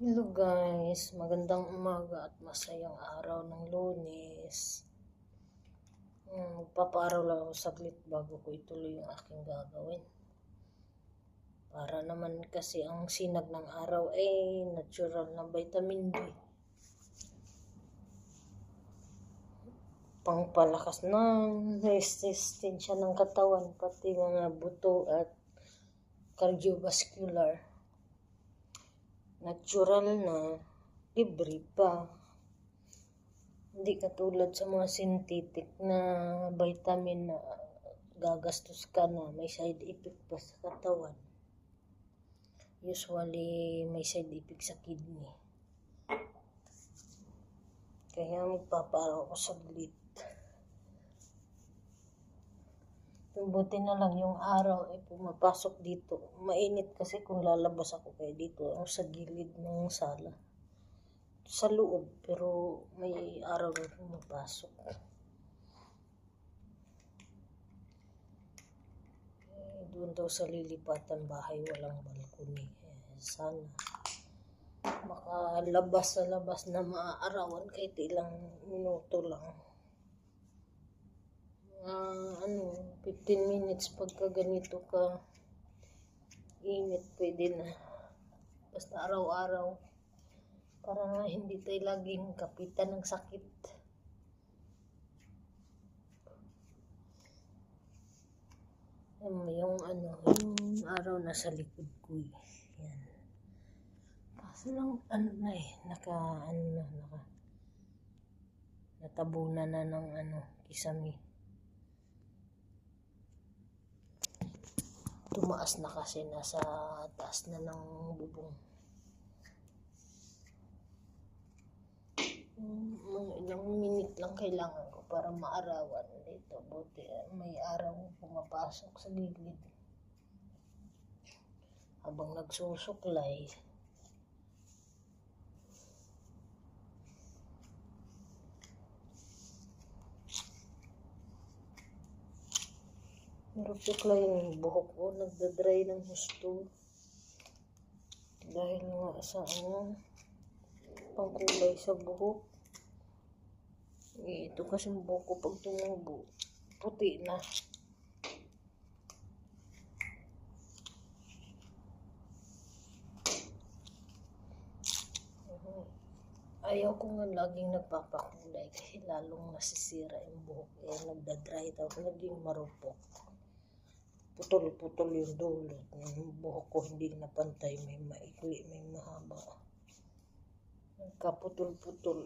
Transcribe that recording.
Hello guys, magandang umaga at masayang araw ng Lunes. Magpapaaraw lang ako saglit bago ko ituloy yung aking gagawin. Para naman kasi ang sinag ng araw ay natural na vitamin D. Pangpalakas ng resistensya ng katawan, pati mga buto at cardiovascular. Natural na, libre pa. Hindi katulad sa mga synthetic na vitamin na gagastos ka na, may side effect pa sa katawan. Usually, may side effect sa kidney. Kaya magpapaaraw ako saglit. Buti na lang yung araw ay pumapasok dito. Mainit kasi kung lalabas ako, kaya dito ako sa gilid ng sala. Sa loob, pero may araw na pumapasok. Doon daw sa lilipatan bahay, walang balkoni. Sana makalabas sa labas na maaarawan kahit ilang minuto lang. 15 minutes pagka ganito ka init, pwede na. Basta araw-araw, para nga hindi tayo laging kapitan ng sakit. Yung araw na sa likod ko. Yan. Kaso lang, natabunan na ng kisame. Tumaas na kasi, nasa taas na ng bubong. Ilang minute lang kailangan ko para maarawan dito. Buti may araw pumapasok sa gilid. Habang nagsusuklay, nagsusuklay yung buhok ko, nagdadry ng gusto. Dahil nga sa pangkulay sa buhok. Ito kasi buhok ko pag tumubo, puti na. Ayaw ko nga laging nagpapakulay kasi lalong nasisira yung buhok. Nagdadry daw, naging marupok. Putol-putol yung dulot. Yung buhok ko hindi na pantay, may maikli, may mahaba. Nagkaputol-putol